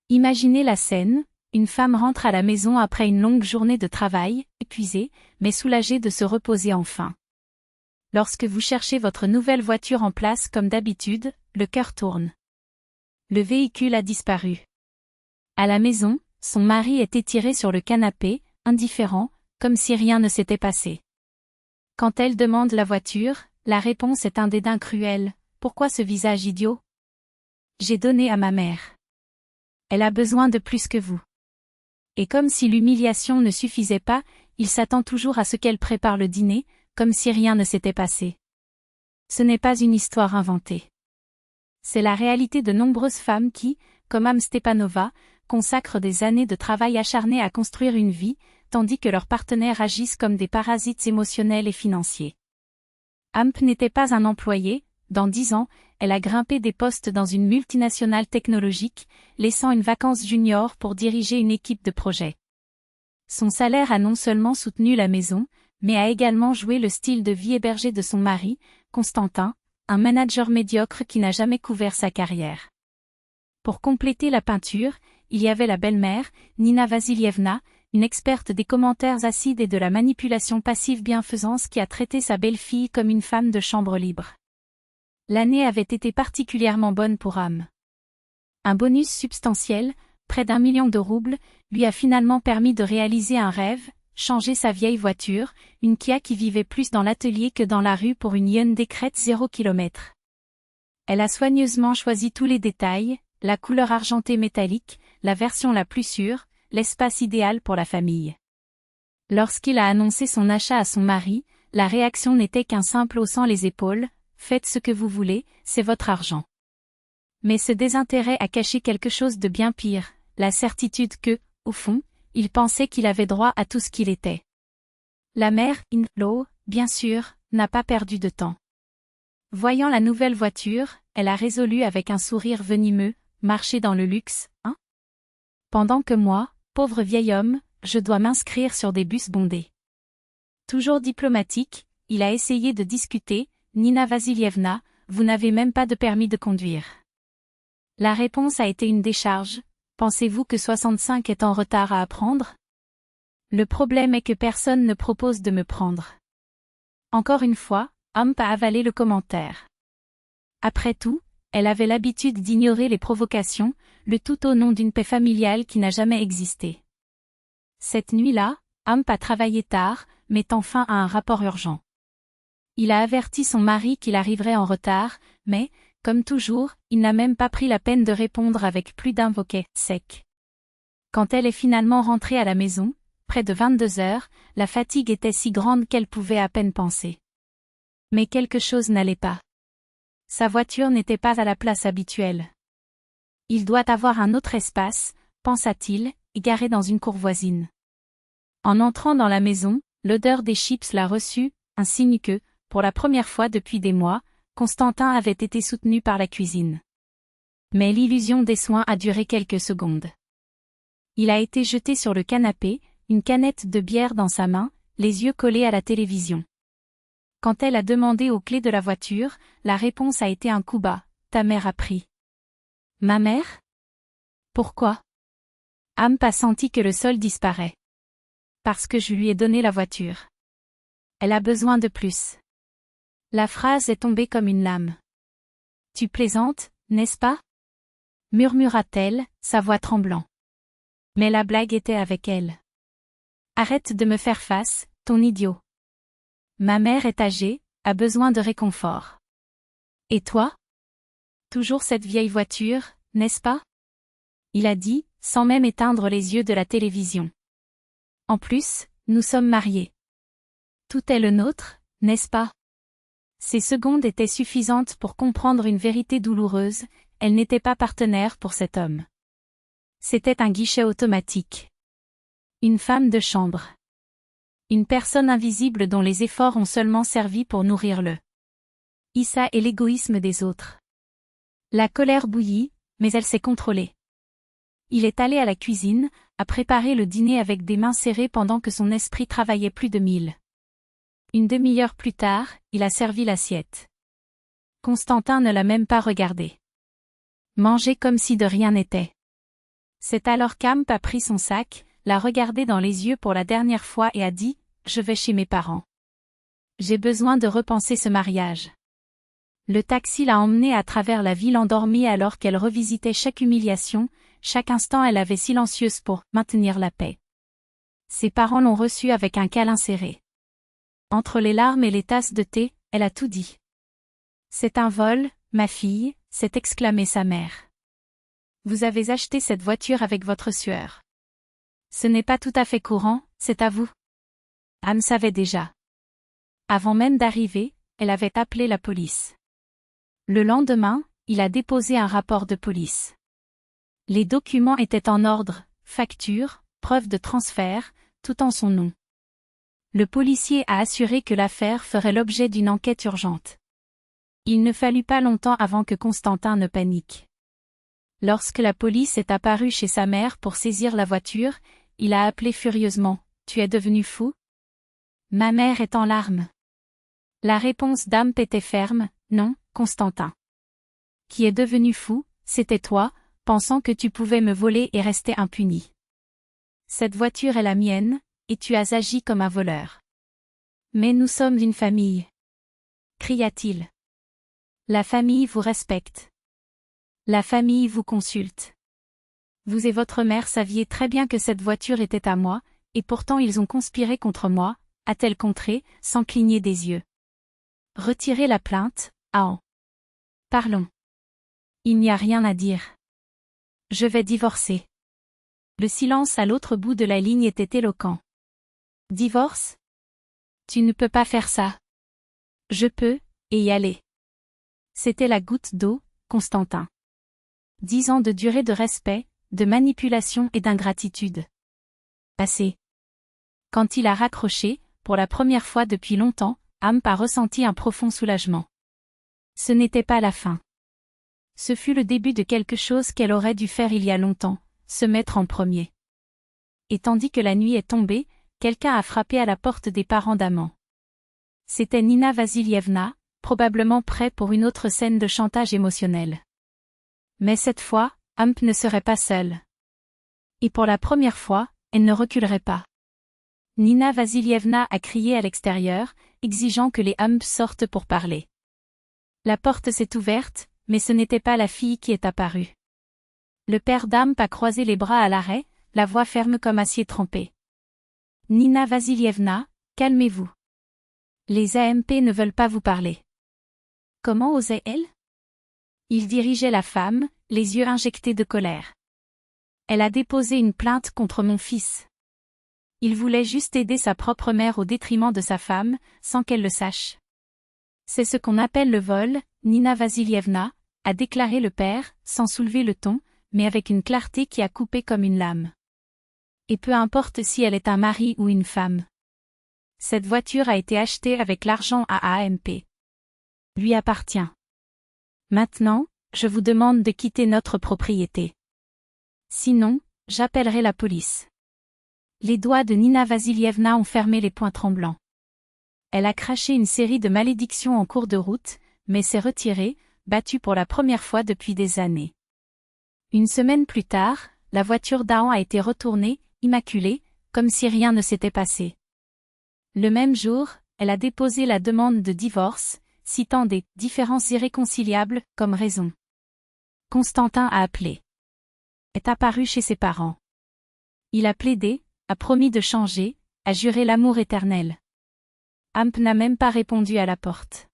Imaginez la scène, une femme rentre à la maison après une longue journée de travail, épuisée, mais soulagée de se reposer enfin. Lorsque vous cherchez votre nouvelle voiture en place comme d'habitude, le cœur tourne. Le véhicule a disparu. À la maison, son mari est étiré sur le canapé, indifférent, comme si rien ne s'était passé. Quand elle demande la voiture, la réponse est un dédain cruel. Pourquoi ce visage idiot? J'ai donné à ma mère. Elle a besoin de plus que vous. Et comme si l'humiliation ne suffisait pas, il s'attend toujours à ce qu'elle prépare le dîner, comme si rien ne s'était passé. Ce n'est pas une histoire inventée. C'est la réalité de nombreuses femmes qui, comme Anne Stepanova, consacrent des années de travail acharné à construire une vie, tandis que leurs partenaires agissent comme des parasites émotionnels et financiers. Amp n'était pas un employé, dans 10 ans, elle a grimpé des postes dans une multinationale technologique, laissant une vacance junior pour diriger une équipe de projet. Son salaire a non seulement soutenu la maison, mais a également joué le style de vie hébergé de son mari, Constantin, un manager médiocre qui n'a jamais couvert sa carrière. Pour compléter la peinture, il y avait la belle-mère, Nina Vasilievna, une experte des commentaires acides et de la manipulation passive bienfaisance qui a traité sa belle-fille comme une femme de chambre libre. L'année avait été particulièrement bonne pour Am. Un bonus substantiel, près d'1 million de roubles, lui a finalement permis de réaliser un rêve, changer sa vieille voiture, une Kia qui vivait plus dans l'atelier que dans la rue pour une Hyundai Crête 0 km. Elle a soigneusement choisi tous les détails, la couleur argentée métallique, la version la plus sûre, l'espace idéal pour la famille. Lorsqu'il a annoncé son achat à son mari, la réaction n'était qu'un simple haussant les épaules, « Faites ce que vous voulez, c'est votre argent ». Mais ce désintérêt a caché quelque chose de bien pire, la certitude que, au fond, il pensait qu'il avait droit à tout ce qu'il était. La mère, in-law, bien sûr, n'a pas perdu de temps. Voyant la nouvelle voiture, elle a résolu avec un sourire venimeux, marcher dans le luxe, hein? Pendant que moi, pauvre vieil homme, je dois m'inscrire sur des bus bondés. Toujours diplomatique, il a essayé de discuter, Nina Vasilievna, vous n'avez même pas de permis de conduire. La réponse a été une décharge, pensez-vous que 65 est en retard à apprendre? Le problème est que personne ne propose de me prendre. Encore une fois, Amp a avalé le commentaire. Après tout, elle avait l'habitude d'ignorer les provocations, le tout au nom d'une paix familiale qui n'a jamais existé. Cette nuit-là, Amp a travaillé tard, mettant fin à un rapport urgent. Il a averti son mari qu'il arriverait en retard, mais, comme toujours, il n'a même pas pris la peine de répondre avec plus d'un bouquet sec. Quand elle est finalement rentrée à la maison, près de 22 heures, la fatigue était si grande qu'elle pouvait à peine penser. Mais quelque chose n'allait pas. Sa voiture n'était pas à la place habituelle. Il doit avoir un autre espace, pensa-t-il, égaré dans une cour voisine. En entrant dans la maison, l'odeur des chips l'a reçu, un signe que, pour la première fois depuis des mois, Constantin avait été soutenu par la cuisine. Mais l'illusion des soins a duré quelques secondes. Il a été jeté sur le canapé, une canette de bière dans sa main, les yeux collés à la télévision. Quand elle a demandé aux clés de la voiture, la réponse a été un coup bas, ta mère a pris. Ma mère? Pourquoi? Amp a senti que le sol disparaît. Parce que je lui ai donné la voiture. Elle a besoin de plus. La phrase est tombée comme une lame. Tu plaisantes, n'est-ce pas? Murmura-t-elle, sa voix tremblant. Mais la blague était avec elle. Arrête de me faire face, ton idiot. Ma mère est âgée, a besoin de réconfort. Et toi? Toujours cette vieille voiture, n'est-ce pas? Il a dit, sans même éteindre les yeux de la télévision. En plus, nous sommes mariés. Tout est le nôtre, n'est-ce pas? Ces secondes étaient suffisantes pour comprendre une vérité douloureuse, elle n'était pas partenaire pour cet homme. C'était un guichet automatique. Une femme de chambre. Une personne invisible dont les efforts ont seulement servi pour nourrir le Issa et l'égoïsme des autres. La colère bouillit, mais elle s'est contrôlée. Il est allé à la cuisine, a préparé le dîner avec des mains serrées pendant que son esprit travaillait plus de 1000. Une demi-heure plus tard, il a servi l'assiette. Constantin ne l'a même pas regardé. Manger comme si de rien n'était. C'est alors qu'Amp a pris son sac, l'a regardé dans les yeux pour la dernière fois et a dit « Je vais chez mes parents. J'ai besoin de repenser ce mariage. » Le taxi l'a emmenée à travers la ville endormie alors qu'elle revisitait chaque humiliation, chaque instant elle avait silencieuse pour maintenir la paix. Ses parents l'ont reçue avec un câlin serré. Entre les larmes et les tasses de thé, elle a tout dit. « C'est un vol, ma fille », s'est exclamée sa mère. « Vous avez acheté cette voiture avec votre sueur. Ce n'est pas tout à fait courant, c'est à vous. » Anne savait déjà. Avant même d'arriver, elle avait appelé la police. Le lendemain, il a déposé un rapport de police. Les documents étaient en ordre, facture, preuve de transfert, tout en son nom. Le policier a assuré que l'affaire ferait l'objet d'une enquête urgente. Il ne fallut pas longtemps avant que Constantin ne panique. Lorsque la police est apparue chez sa mère pour saisir la voiture, il a appelé furieusement « Tu es devenu fou ?» Ma mère est en larmes. La réponse d'Amp était ferme « Non, Constantin. Qui est devenu fou, c'était toi, pensant que tu pouvais me voler et rester impuni. Cette voiture est la mienne, et tu as agi comme un voleur. Mais nous sommes une famille. » cria-t-il. La famille vous respecte. La famille vous consulte. Vous et votre mère saviez très bien que cette voiture était à moi, et pourtant ils ont conspiré contre moi, a-t-elle contré, sans cligner des yeux. Retirez la plainte, Aan. Parlons. Il n'y a rien à dire. Je vais divorcer. Le silence à l'autre bout de la ligne était éloquent. Divorce? Tu ne peux pas faire ça. Je peux, et y aller. C'était la goutte d'eau, Constantin. 10 ans de durée de respect, de manipulation et d'ingratitude. Passé. Quand il a raccroché, pour la première fois depuis longtemps, Amp a ressenti un profond soulagement. Ce n'était pas la fin. Ce fut le début de quelque chose qu'elle aurait dû faire il y a longtemps, se mettre en premier. Et tandis que la nuit est tombée, quelqu'un a frappé à la porte des parents d'Amant. C'était Nina Vasilievna, probablement prêt pour une autre scène de chantage émotionnel. Mais cette fois, Amp ne serait pas seule. Et pour la première fois, elle ne reculerait pas. Nina Vasilievna a crié à l'extérieur, exigeant que les Amp sortent pour parler. La porte s'est ouverte, mais ce n'était pas la fille qui est apparue. Le père d'Amp a croisé les bras à l'arrêt, la voix ferme comme acier trempé. Nina Vasilievna, calmez-vous. Les AMP ne veulent pas vous parler. Comment osait-elle? Il dirigeait la femme, les yeux injectés de colère. Elle a déposé une plainte contre mon fils. Il voulait juste aider sa propre mère au détriment de sa femme, sans qu'elle le sache. C'est ce qu'on appelle le vol, Nina Vasilievna, a déclaré le père, sans soulever le ton, mais avec une clarté qui a coupé comme une lame. Et peu importe si elle est un mari ou une femme. Cette voiture a été achetée avec l'argent à AMP. Lui appartient. Maintenant, je vous demande de quitter notre propriété. Sinon, j'appellerai la police. Les doigts de Nina Vasilievna ont fermé les poings tremblants. Elle a craché une série de malédictions en cours de route, mais s'est retirée, battue pour la première fois depuis des années. Une semaine plus tard, la voiture d'Aan a été retournée, immaculée, comme si rien ne s'était passé. Le même jour, elle a déposé la demande de divorce, citant des « différences irréconciliables » comme raison. Constantin a appelé. Est apparu chez ses parents. Il a plaidé, a promis de changer, a juré l'amour éternel. Amp n'a même pas répondu à la porte.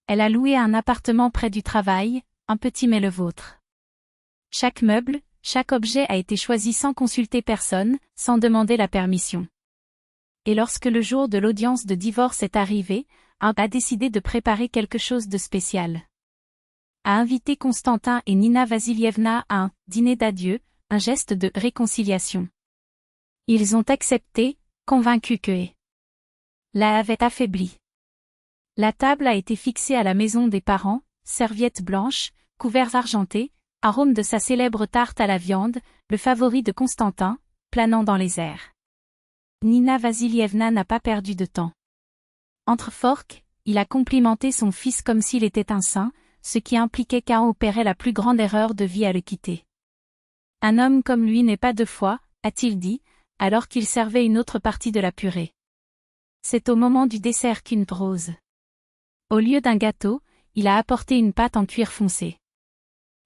Elle a loué un appartement près du travail, un petit mais le vôtre. Chaque meuble, chaque objet a été choisi sans consulter personne, sans demander la permission. Et lorsque le jour de l'audience de divorce est arrivé, Amp a décidé de préparer quelque chose de spécial. A invité Constantin et Nina Vasilievna à un dîner d'adieu, un geste de réconciliation. Ils ont accepté, convaincus que la avait affaibli. La table a été fixée à la maison des parents, serviettes blanches, couverts argentés, arôme de sa célèbre tarte à la viande, le favori de Constantin, planant dans les airs. Nina Vasilievna n'a pas perdu de temps. Entre forques, il a complimenté son fils comme s'il était un saint, ce qui impliquait qu'Aan opérait la plus grande erreur de vie à le quitter. Un homme comme lui n'est pas deux fois, a-t-il dit, alors qu'il servait une autre partie de la purée. C'est au moment du dessert qu'une prose. Au lieu d'un gâteau, il a apporté une pâte en cuir foncé.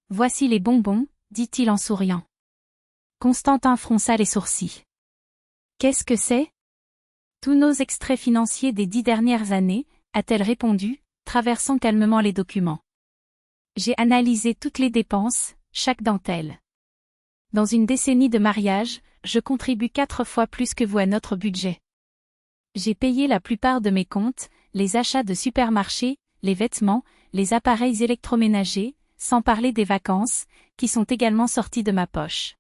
Voici les bonbons, dit-il en souriant. Constantin fronça les sourcils. Qu'est-ce que c'est? Tous nos extraits financiers des 10 dernières années, a-t-elle répondu, traversant calmement les documents. J'ai analysé toutes les dépenses, chaque dentelle. Dans une décennie de mariage, je contribue 4 fois plus que vous à notre budget. J'ai payé la plupart de mes comptes, les achats de supermarchés, les vêtements, les appareils électroménagers, sans parler des vacances, qui sont également sortis de ma poche.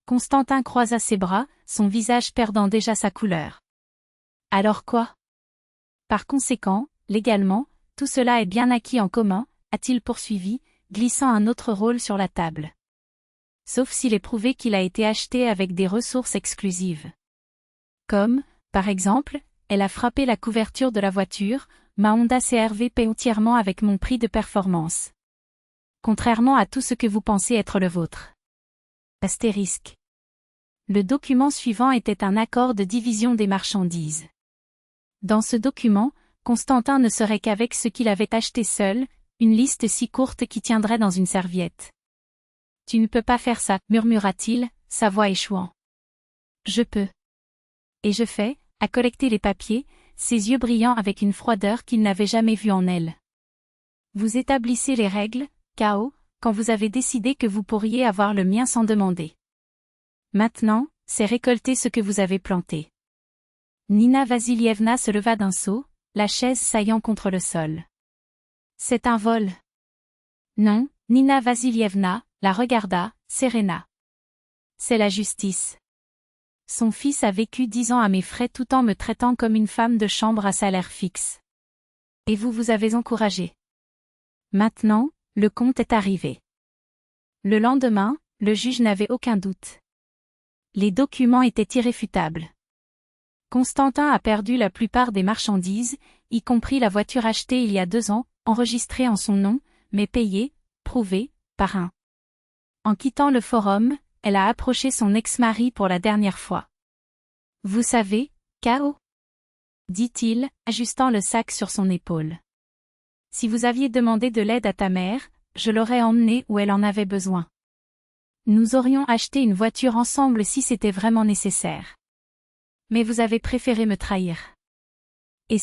Constantin croisa ses bras, son visage perdant déjà sa couleur. Alors quoi? Par conséquent, légalement, tout cela est bien acquis en commun, a-t-il poursuivi, glissant un autre rôle sur la table. Sauf s'il est prouvé qu'il a été acheté avec des ressources exclusives. Comme, par exemple, elle a frappé la couverture de la voiture, ma Honda CR-V paie entièrement avec mon prix de performance. Contrairement à tout ce que vous pensez être le vôtre. Astérisque. Le document suivant était un accord de division des marchandises. Dans ce document, Constantin ne serait qu'avec ce qu'il avait acheté seul, une liste si courte qui tiendrait dans une serviette. Tu ne peux pas faire ça, murmura-t-il, sa voix échouant. Je peux. Et je fais, à collecter les papiers, ses yeux brillant avec une froideur qu'il n'avait jamais vue en elle. Vous établissez les règles, K.O., quand vous avez décidé que vous pourriez avoir le mien sans demander. Maintenant, c'est récolter ce que vous avez planté. Nina Vasilievna se leva d'un saut, la chaise saillant contre le sol. C'est un vol. Non, Nina Vasilievna la regarda, Serena. C'est la justice. Son fils a vécu 10 ans à mes frais tout en me traitant comme une femme de chambre à salaire fixe. Et vous avez encouragé. Maintenant, le compte est arrivé. Le lendemain, le juge n'avait aucun doute. Les documents étaient irréfutables. Constantin a perdu la plupart des marchandises, y compris la voiture achetée il y a 2 ans, enregistrée en son nom, mais payée, prouvée, par un. En quittant le forum, elle a approché son ex-mari pour la dernière fois. Vous savez, K.O. dit-il, ajustant le sac sur son épaule. Si vous aviez demandé de l'aide à ta mère, je l'aurais emmenée où elle en avait besoin. Nous aurions acheté une voiture ensemble si c'était vraiment nécessaire. Mais vous avez préféré me trahir. Et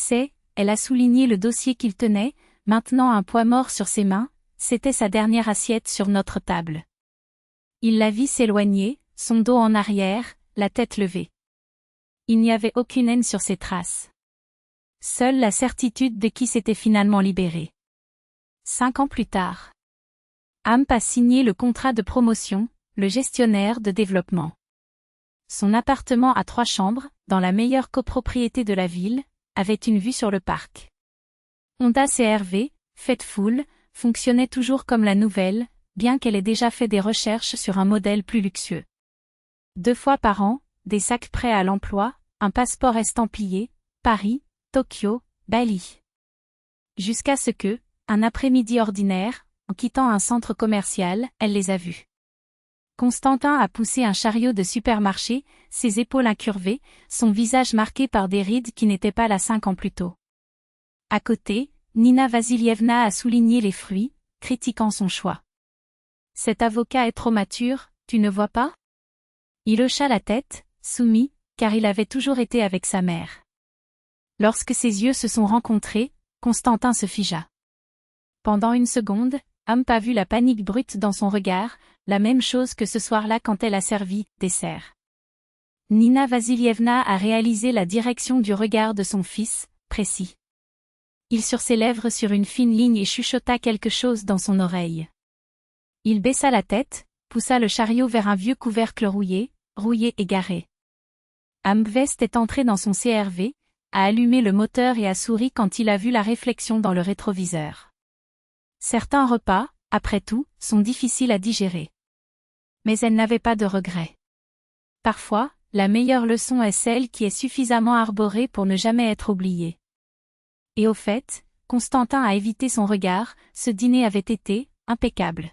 elle a souligné le dossier qu'il tenait, maintenant un poids mort sur ses mains, c'était sa dernière assiette sur notre table. Il la vit s'éloigner, son dos en arrière, la tête levée. Il n'y avait aucune haine sur ses traces. Seule la certitude de qui s'était finalement libéré. 5 ans plus tard. Amp a signé le contrat de promotion, le gestionnaire de développement. Son appartement à 3 chambres, dans la meilleure copropriété de la ville, avait une vue sur le parc. Honda CR-V, Faithful, fonctionnait toujours comme la nouvelle, bien qu'elle ait déjà fait des recherches sur un modèle plus luxueux. 2 fois par an, des sacs prêts à l'emploi, un passeport estampillé, Paris, Tokyo, Bali. Jusqu'à ce que, un après-midi ordinaire, en quittant un centre commercial, elle les a vus. Constantin a poussé un chariot de supermarché, ses épaules incurvées, son visage marqué par des rides qui n'étaient pas là 5 ans plus tôt. À côté, Nina Vasilievna a souligné les fruits, critiquant son choix. Cet avocat est trop mature, tu ne vois pas? Il hocha la tête, soumis, car il avait toujours été avec sa mère. Lorsque ses yeux se sont rencontrés, Constantin se figea. Pendant une seconde, Amp a vu la panique brute dans son regard, la même chose que ce soir-là quand elle a servi dessert. Nina Vasilievna a réalisé la direction du regard de son fils, précis. Il sur ses lèvres sur une fine ligne et chuchota quelque chose dans son oreille. Il baissa la tête, poussa le chariot vers un vieux couvercle rouillé et garé. Amvest est entré dans son CR-V, a allumé le moteur et a souri quand il a vu la réflexion dans le rétroviseur. Certains repas, après tout, sont difficiles à digérer. Mais elle n'avait pas de regrets. Parfois, la meilleure leçon est celle qui est suffisamment arborée pour ne jamais être oubliée. Et au fait, Constantin a évité son regard, ce dîner avait été impeccable.